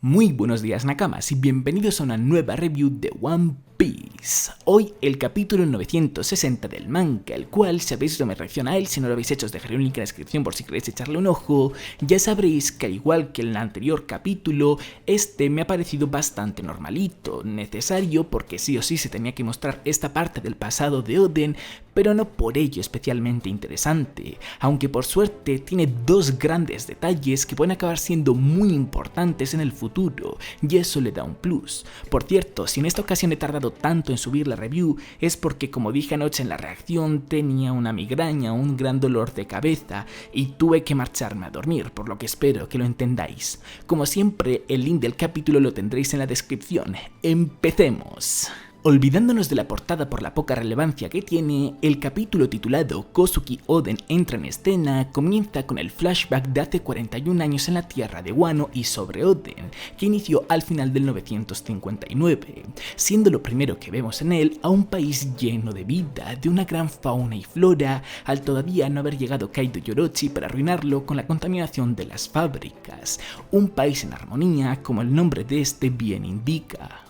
Muy buenos días Nakamas y bienvenidos a una nueva review de One Piece. Hoy el capítulo 960 del manga, el cual si habéis visto mi reacción a él, si no lo habéis hecho os dejaré un link en la descripción por si queréis echarle un ojo. Ya sabréis que al igual que en el anterior capítulo, este me ha parecido bastante normalito, necesario porque sí o sí se tenía que mostrar esta parte del pasado de Oden, pero no por ello especialmente interesante, aunque por suerte tiene dos grandes detalles que pueden acabar siendo muy importantes en el futuro, y eso le da un plus. Por cierto, si en esta ocasión he tardado tanto en subir la review, es porque como dije anoche en la reacción, tenía una migraña, un gran dolor de cabeza, y tuve que marcharme a dormir, por lo que espero que lo entendáis. Como siempre, el link del capítulo lo tendréis en la descripción. ¡Empecemos! Olvidándonos de la portada por la poca relevancia que tiene, el capítulo titulado Kozuki Oden entra en escena comienza con el flashback de hace 41 años en la tierra de Wano y sobre Oden, que inició al final del 959, siendo lo primero que vemos en él a un país lleno de vida, de una gran fauna y flora, al todavía no haber llegado Kaido y Orochi para arruinarlo con la contaminación de las fábricas, un país en armonía como el nombre de este bien indica,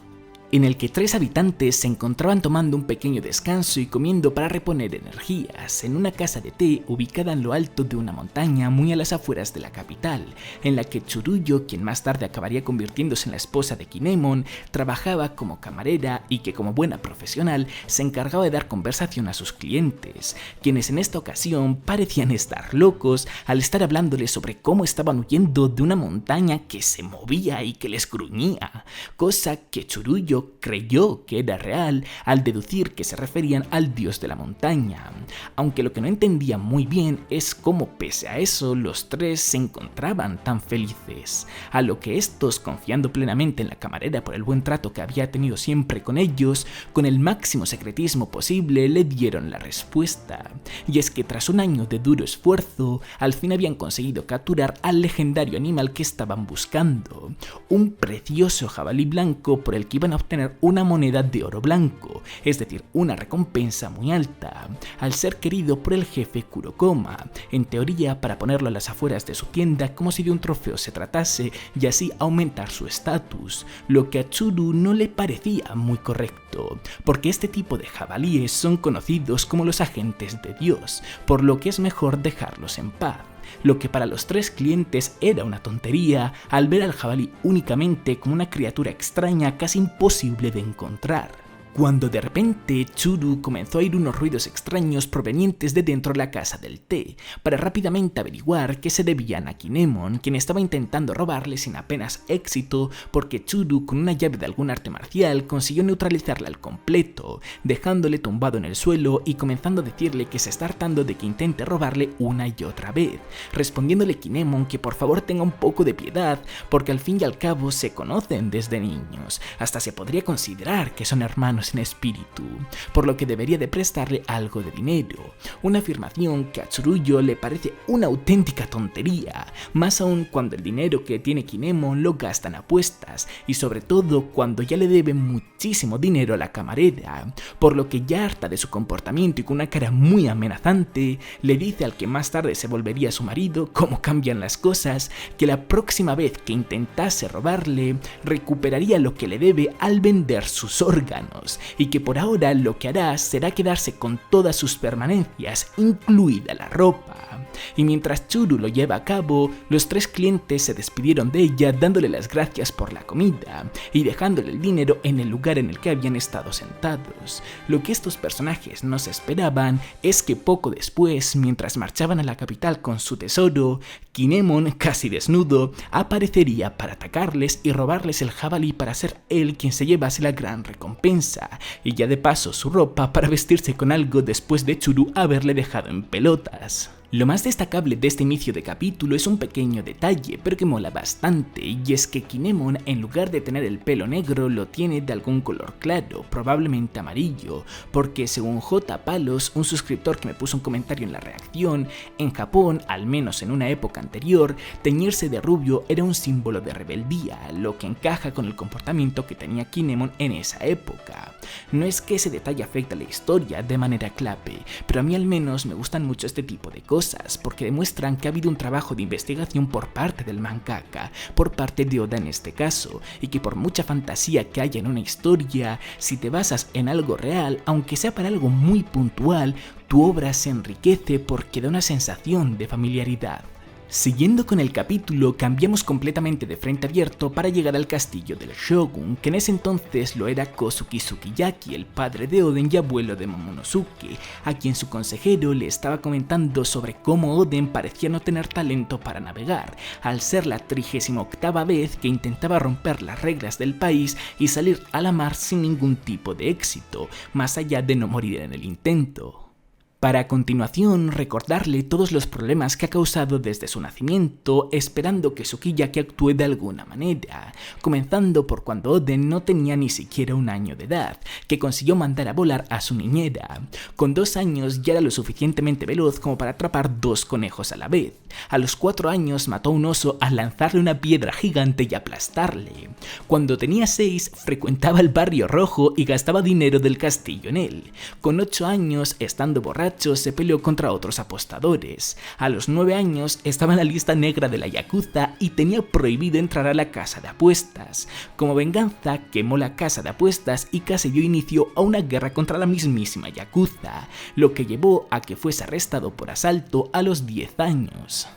en el que 3 habitantes se encontraban tomando un pequeño descanso y comiendo para reponer energías en una casa de té ubicada en lo alto de una montaña muy a las afueras de la capital, en la que Tsuruyo, quien más tarde acabaría convirtiéndose en la esposa de Kinemon, trabajaba como camarera y que como buena profesional se encargaba de dar conversación a sus clientes, quienes en esta ocasión parecían estar locos al estar hablándoles sobre cómo estaban huyendo de una montaña que se movía y que les gruñía, cosa que Tsuruyo creyó que era real al deducir que se referían al dios de la montaña, aunque lo que no entendía muy bien es cómo pese a eso los 3 se encontraban tan felices, a lo que estos, confiando plenamente en la camarera por el buen trato que había tenido siempre con ellos, con el máximo secretismo posible le dieron la respuesta, y es que tras un año de duro esfuerzo, al fin habían conseguido capturar al legendario animal que estaban buscando, un precioso jabalí blanco por el que iban a obtener una moneda de oro blanco, es decir, una recompensa muy alta, al ser querido por el jefe Kurokoma, en teoría para ponerlo a las afueras de su tienda como si de un trofeo se tratase y así aumentar su estatus, lo que a Tsuru no le parecía muy correcto, porque este tipo de jabalíes son conocidos como los agentes de Dios, por lo que es mejor dejarlos en paz. Lo que para los 3 clientes era una tontería al ver al jabalí únicamente como una criatura extraña casi imposible de encontrar, cuando de repente Tsuru comenzó a oír unos ruidos extraños provenientes de dentro de la casa del té, para rápidamente averiguar que se debían a Kinemon, quien estaba intentando robarle sin apenas éxito porque Tsuru con una llave de algún arte marcial consiguió neutralizarla al completo, dejándole tumbado en el suelo y comenzando a decirle que se está hartando de que intente robarle una y otra vez, respondiéndole Kinemon que por favor tenga un poco de piedad porque al fin y al cabo se conocen desde niños, hasta se podría considerar que son hermanos en espíritu, por lo que debería de prestarle algo de dinero, una afirmación que a Tsuruyo le parece una auténtica tontería, más aún cuando el dinero que tiene Kinemon lo gasta en apuestas y sobre todo cuando ya le debe muchísimo dinero a la camarera, por lo que ya harta de su comportamiento y con una cara muy amenazante, le dice al que más tarde se volvería su marido cómo cambian las cosas, que la próxima vez que intentase robarle, recuperaría lo que le debe al vender sus órganos, y que por ahora lo que hará será quedarse con todas sus permanencias, incluida la ropa. Y mientras Tsuru lo lleva a cabo, los 3 clientes se despidieron de ella dándole las gracias por la comida y dejándole el dinero en el lugar en el que habían estado sentados. Lo que estos personajes no se esperaban es que poco después, mientras marchaban a la capital con su tesoro, Kinemon, casi desnudo, aparecería para atacarles y robarles el jabalí para ser él quien se llevase la gran recompensa, y ya de paso su ropa para vestirse con algo después de Tsuru haberle dejado en pelotas. Lo más destacable de este inicio de capítulo es un pequeño detalle, pero que mola bastante, y es que Kinemon, en lugar de tener el pelo negro, lo tiene de algún color claro, probablemente amarillo, porque según J. Palos, un suscriptor que me puso un comentario en la reacción, en Japón, al menos en una época anterior, teñirse de rubio era un símbolo de rebeldía, lo que encaja con el comportamiento que tenía Kinemon en esa época. No es que ese detalle afecte a la historia de manera clave, pero a mí al menos me gustan mucho este tipo de cosas, cosas, porque demuestran que ha habido un trabajo de investigación por parte del mangaka, por parte de Oda en este caso, y que por mucha fantasía que haya en una historia, si te basas en algo real, aunque sea para algo muy puntual, tu obra se enriquece porque da una sensación de familiaridad. Siguiendo con el capítulo, cambiamos completamente de frente abierto para llegar al castillo del Shogun, que en ese entonces lo era Kozuki Sukiyaki, el padre de Oden y abuelo de Momonosuke, a quien su consejero le estaba comentando sobre cómo Oden parecía no tener talento para navegar, al ser la 38ª vez que intentaba romper las reglas del país y salir a la mar sin ningún tipo de éxito, más allá de no morir en el intento. Para a continuación recordarle todos los problemas que ha causado desde su nacimiento, esperando que Sukiyaki actúe de alguna manera, comenzando por cuando Oden no tenía ni siquiera 1 año de edad, que consiguió mandar a volar a su niñera. Con 2 años ya era lo suficientemente veloz como para atrapar 2 conejos a la vez. A los 4 años mató a un oso al lanzarle una piedra gigante y aplastarle. Cuando tenía 6 frecuentaba el barrio rojo y gastaba dinero del castillo en él. Con 8 años, estando borracho, se peleó contra otros apostadores. A los 9 años estaba en la lista negra de la Yakuza y tenía prohibido entrar a la casa de apuestas. Como venganza, quemó la casa de apuestas y casi dio inicio a una guerra contra la mismísima Yakuza, lo que llevó a que fuese arrestado por asalto a los 10 años.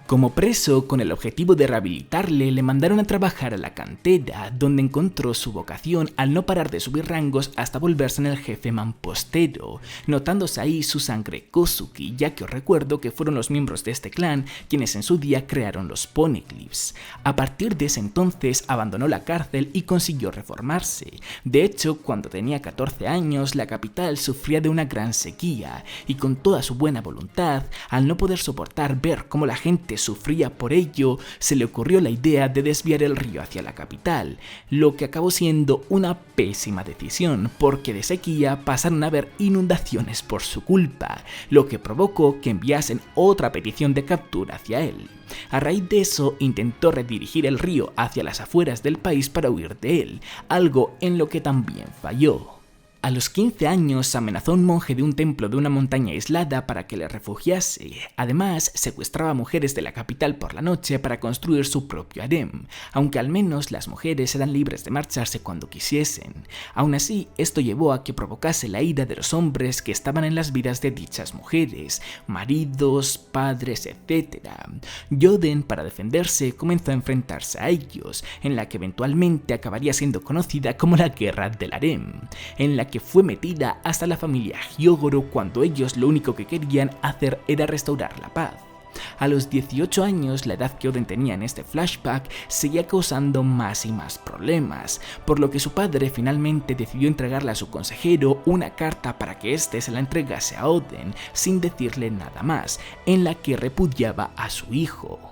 Como preso, con el objetivo de rehabilitarle, le mandaron a trabajar a la cantera, donde encontró su vocación al no parar de subir rangos hasta volverse en el jefe mampostero, notándose ahí su sangre Kozuki, ya que os recuerdo que fueron los miembros de este clan quienes en su día crearon los Poneglyphs. A partir de ese entonces abandonó la cárcel y consiguió reformarse. De hecho, cuando tenía 14 años, la capital sufría de una gran sequía, y con toda su buena voluntad, al no poder soportar ver cómo la gente sufría por ello, se le ocurrió la idea de desviar el río hacia la capital, lo que acabó siendo una pésima decisión, porque de sequía pasaron a haber inundaciones por su culpa, lo que provocó que enviasen otra petición de captura hacia él. A raíz de eso, intentó redirigir el río hacia las afueras del país para huir de él, algo en lo que también falló. A los 15 años amenazó a un monje de un templo de una montaña aislada para que le refugiase. Además, secuestraba a mujeres de la capital por la noche para construir su propio harem, aunque al menos las mujeres eran libres de marcharse cuando quisiesen. Aún así, esto llevó a que provocase la ira de los hombres que estaban en las vidas de dichas mujeres, maridos, padres, etc. Oden, para defenderse, comenzó a enfrentarse a ellos, en la que eventualmente acabaría siendo conocida como la Guerra del Harem, en la que fue metida hasta la familia Hyogoro cuando ellos lo único que querían hacer era restaurar la paz. A los 18 años, la edad que Oden tenía en este flashback, seguía causando más y más problemas, por lo que su padre finalmente decidió entregarle a su consejero una carta para que éste se la entregase a Oden, sin decirle nada más, en la que repudiaba a su hijo.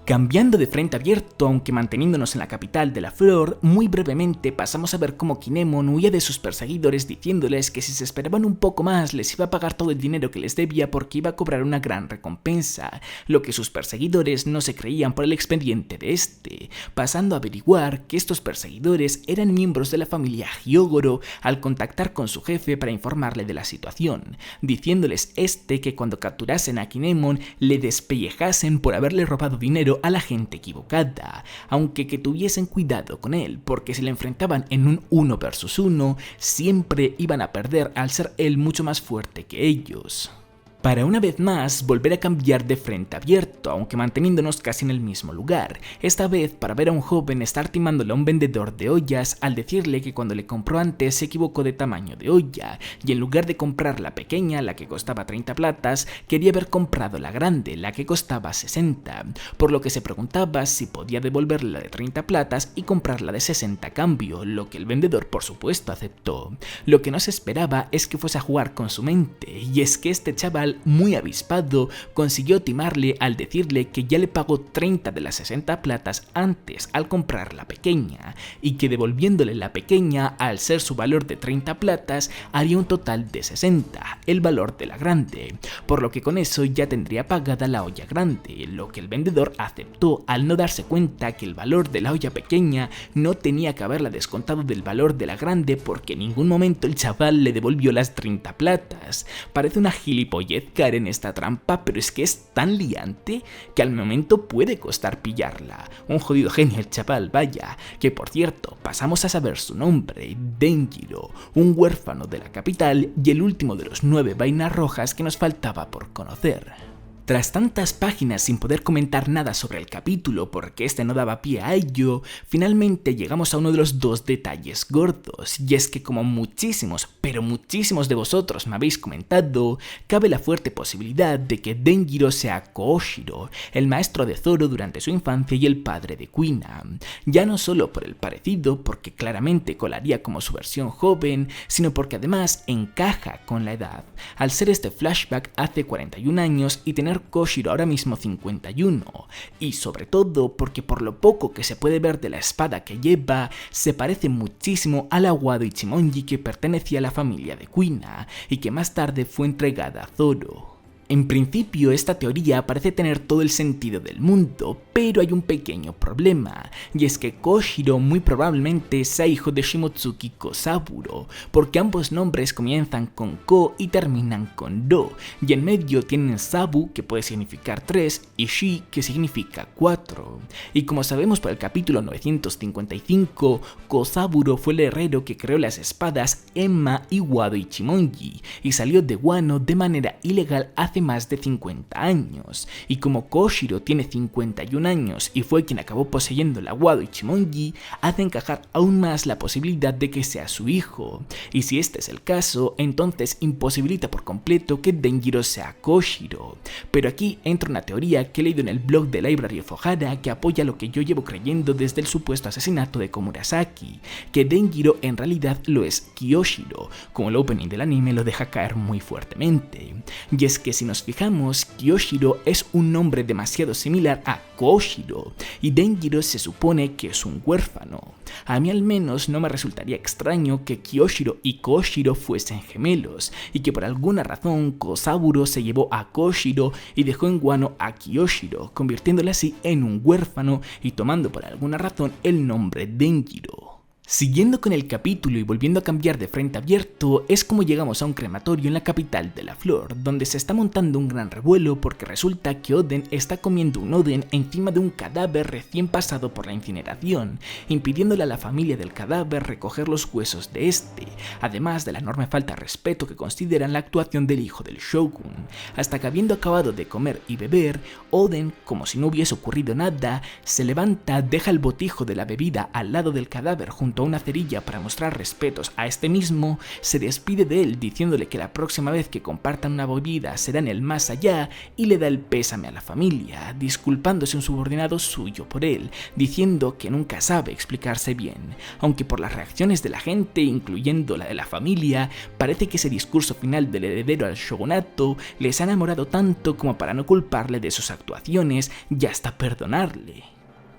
Cambiando de frente abierto, aunque manteniéndonos en la capital de la flor, muy brevemente pasamos a ver cómo Kinemon huía de sus perseguidores diciéndoles que si se esperaban un poco más les iba a pagar todo el dinero que les debía porque iba a cobrar una gran recompensa, lo que sus perseguidores no se creían por el expediente de este, pasando a averiguar que estos perseguidores eran miembros de la familia Hyogoro al contactar con su jefe para informarle de la situación, diciéndoles que cuando capturasen a Kinemon le despellejasen por haberle robado dinero a la gente equivocada, aunque que tuviesen cuidado con él, porque si le enfrentaban en un 1 versus 1, siempre iban a perder al ser él mucho más fuerte que ellos. Para una vez más volver a cambiar de frente abierto, aunque manteniéndonos casi en el mismo lugar, esta vez para ver a un joven estar timándole a un vendedor de ollas al decirle que cuando le compró antes se equivocó de tamaño de olla, y en lugar de comprar la pequeña, la que costaba 30 platas, quería haber comprado la grande, la que costaba 60, por lo que se preguntaba si podía devolverle la de 30 platas y comprarla de 60 a cambio, lo que el vendedor por supuesto aceptó. Lo que no se esperaba es que fuese a jugar con su mente, y es que este chaval muy avispado consiguió timarle al decirle que ya le pagó 30 de las 60 platas antes al comprar la pequeña, y que devolviéndole la pequeña al ser su valor de 30 platas haría un total de 60, el valor de la grande, por lo que con eso ya tendría pagada la olla grande, lo que el vendedor aceptó al no darse cuenta que el valor de la olla pequeña no tenía que haberla descontado del valor de la grande porque en ningún momento el chaval le devolvió las 30 platas. Parece una gilipollez vez caer en esta trampa, pero es que es tan liante que al momento puede costar pillarla. Un jodido genio el chaval, vaya, que por cierto, pasamos a saber su nombre, Denjiro, un huérfano de la capital y el último de los 9 vainas rojas que nos faltaba por conocer. Tras tantas páginas sin poder comentar nada sobre el capítulo porque este no daba pie a ello, finalmente llegamos a uno de los 2 detalles gordos, y es que como muchísimos, pero muchísimos de vosotros me habéis comentado, cabe la fuerte posibilidad de que Denjiro sea Koushiro, el maestro de Zoro durante su infancia y el padre de Kuina, ya no solo por el parecido, porque claramente colaría como su versión joven, sino porque además encaja con la edad, al ser este flashback hace 41 años y tener Koushiro ahora mismo 51, y sobre todo porque por lo poco que se puede ver de la espada que lleva, se parece muchísimo a la Wado Ichimonji que pertenecía a la familia de Kuina y que más tarde fue entregada a Zoro. En principio esta teoría parece tener todo el sentido del mundo, pero hay un pequeño problema, y es que Koushiro muy probablemente sea hijo de Shimotsuki Kosaburo, porque ambos nombres comienzan con Ko y terminan con Do, y en medio tienen Sabu, que puede significar 3, y Shi, que significa 4. Y como sabemos por el capítulo 955, Kosaburo fue el herrero que creó las espadas Enma y Wado Ichimonji, y salió de Wano de manera ilegal hace más de 50 años, y como Koushiro tiene 51 años y fue quien acabó poseyendo la Wado Ichimonji, hace encajar aún más la posibilidad de que sea su hijo, y si este es el caso, entonces imposibilita por completo que Denjiro sea Koushiro. Pero aquí entra una teoría que he leído en el blog de Library of Ohara que apoya lo que yo llevo creyendo desde el supuesto asesinato de Komurasaki, que Denjiro en realidad lo es Kyoshiro, como el opening del anime lo deja caer muy fuertemente, y es que si nos fijamos, Kyoshiro es un nombre demasiado similar a Koushiro, y Denjiro se supone que es un huérfano. A mí al menos no me resultaría extraño que Kyoshiro y Koushiro fuesen gemelos, y que por alguna razón Kosaburo se llevó a Koushiro y dejó en Wano a Kyoshiro, convirtiéndole así en un huérfano y tomando por alguna razón el nombre Denjiro. Siguiendo con el capítulo y volviendo a cambiar de frente abierto, es como llegamos a un crematorio en la capital de la flor, donde se está montando un gran revuelo porque resulta que Oden está comiendo un oden encima de un cadáver recién pasado por la incineración, impidiéndole a la familia del cadáver recoger los huesos de este, además de la enorme falta de respeto que consideran la actuación del hijo del shogun, hasta que habiendo acabado de comer y beber, Oden, como si no hubiese ocurrido nada, se levanta, deja el botijo de la bebida al lado del cadáver junto a una cerilla para mostrar respetos a este mismo, se despide de él diciéndole que la próxima vez que compartan una bebida será en el más allá y le da el pésame a la familia, disculpándose un subordinado suyo por él, diciendo que nunca sabe explicarse bien, aunque por las reacciones de la gente, incluyendo la de la familia, parece que ese discurso final del heredero al shogunato les ha enamorado tanto como para no culparle de sus actuaciones y hasta perdonarle.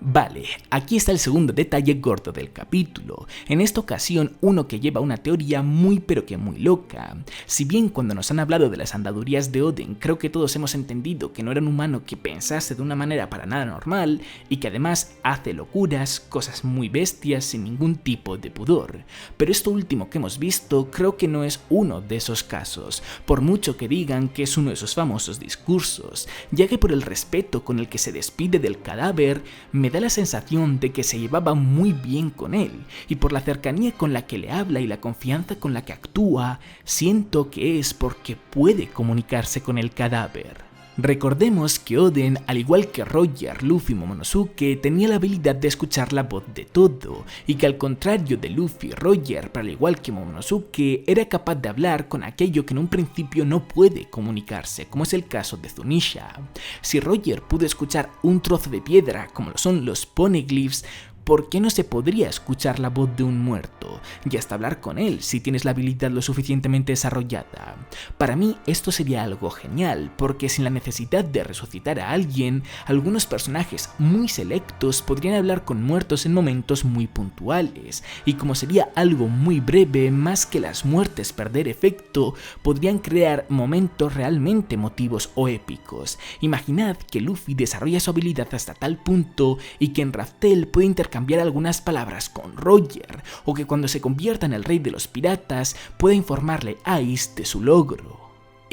Vale, aquí está el segundo detalle gordo del capítulo, en esta ocasión uno que lleva una teoría muy pero que muy loca. Si bien cuando nos han hablado de las andadurías de Oden creo que todos hemos entendido que no era un humano que pensase de una manera para nada normal y que además hace locuras, cosas muy bestias sin ningún tipo de pudor, pero esto último que hemos visto creo que no es uno de esos casos, por mucho que digan que es uno de esos famosos discursos, ya que por el respeto con el que se despide del cadáver me da la sensación de que se llevaba muy bien con él, y por la cercanía con la que le habla y la confianza con la que actúa, siento que es porque puede comunicarse con el cadáver. Recordemos que Oden, al igual que Roger, Luffy y Momonosuke, tenía la habilidad de escuchar la voz de todo, y que al contrario de Luffy y Roger, pero al igual que Momonosuke, era capaz de hablar con aquello que en un principio no puede comunicarse, como es el caso de Zunisha. Si Roger pudo escuchar un trozo de piedra, como lo son los poneglyphs, ¿por qué no se podría escuchar la voz de un muerto y hasta hablar con él si tienes la habilidad lo suficientemente desarrollada? Para mí esto sería algo genial, porque sin la necesidad de resucitar a alguien, algunos personajes muy selectos podrían hablar con muertos en momentos muy puntuales, y como sería algo muy breve, más que las muertes perder efecto, podrían crear momentos realmente emotivos o épicos. Imaginad que Luffy desarrolla su habilidad hasta tal punto y que en Raftel puede intercambiar algunas palabras con Roger, o que cuando se convierta en el rey de los piratas pueda informarle a Ace de su logro.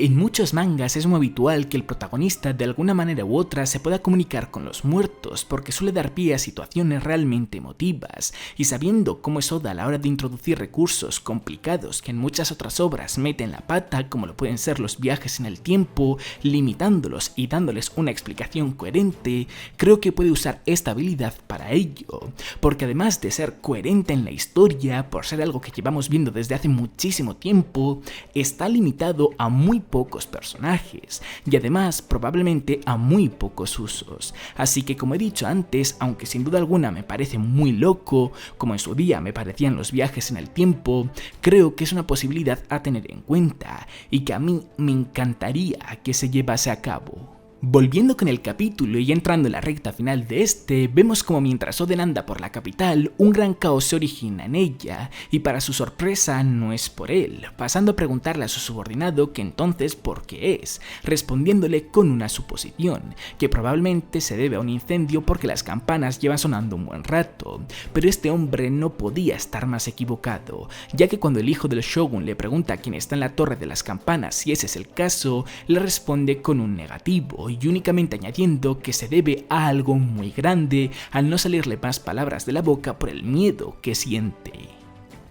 En muchos mangas es muy habitual que el protagonista de alguna manera u otra se pueda comunicar con los muertos porque suele dar pie a situaciones realmente emotivas, y sabiendo cómo es Oda a la hora de introducir recursos complicados que en muchas otras obras meten la pata, como lo pueden ser los viajes en el tiempo, limitándolos y dándoles una explicación coherente, creo que puede usar esta habilidad para ello, porque además de ser coherente en la historia, por ser algo que llevamos viendo desde hace muchísimo tiempo, está limitado a muy pocos personajes y además probablemente a muy pocos usos. Así que, como he dicho antes, aunque sin duda alguna me parece muy loco, como en su día me parecían los viajes en el tiempo, creo que es una posibilidad a tener en cuenta y que a mí me encantaría que se llevase a cabo. Volviendo con el capítulo y entrando en la recta final de este, vemos como mientras Oden anda por la capital, un gran caos se origina en ella, y para su sorpresa no es por él, pasando a preguntarle a su subordinado que entonces por qué es, respondiéndole con una suposición, que probablemente se debe a un incendio porque las campanas llevan sonando un buen rato, pero este hombre no podía estar más equivocado, ya que cuando el hijo del shogun le pregunta a quien está en la torre de las campanas si ese es el caso, le responde con un negativo, y únicamente añadiendo que se debe a algo muy grande al no salirle más palabras de la boca por el miedo que siente.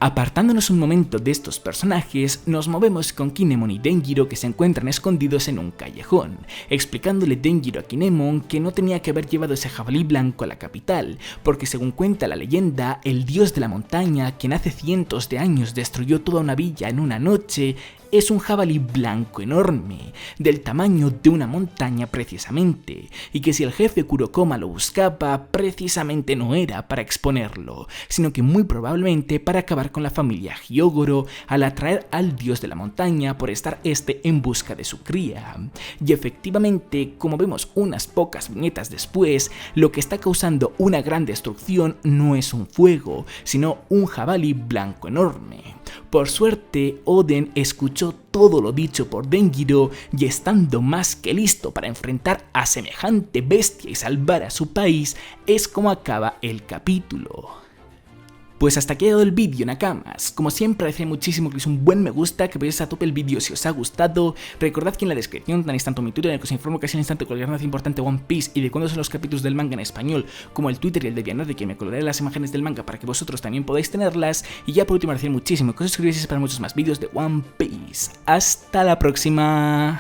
Apartándonos un momento de estos personajes, nos movemos con Kinemon y Denjiro que se encuentran escondidos en un callejón, explicándole Denjiro a Kinemon que no tenía que haber llevado ese jabalí blanco a la capital, porque según cuenta la leyenda, el dios de la montaña, quien hace cientos de años destruyó toda una villa en una noche, es un jabalí blanco enorme, del tamaño de una montaña precisamente, y que si el jefe Kurokoma lo buscaba, precisamente no era para exponerlo, sino que muy probablemente para acabar con la familia Hyogoro al atraer al dios de la montaña por estar este en busca de su cría. Y efectivamente, como vemos unas pocas viñetas después, lo que está causando una gran destrucción no es un fuego, sino un jabalí blanco enorme. Por suerte, Oden escuchó todo lo dicho por Denjiro y estando más que listo para enfrentar a semejante bestia y salvar a su país, es como acaba el capítulo. Pues hasta aquí ha llegado el vídeo, Nakamas. Como siempre, agradeceré muchísimo que os un buen me gusta, que veáis a tope el vídeo si os ha gustado. Recordad que en la descripción tenéis tanto mi Twitter en el que os informo casi al instante de cualquier noticia importante de One Piece y de cuándo son los capítulos del manga en español, como el Twitter y el de Vianor, de que me colgaré las imágenes del manga para que vosotros también podáis tenerlas. Y ya por último, agradecer muchísimo que os suscribáis para muchos más vídeos de One Piece. ¡Hasta la próxima!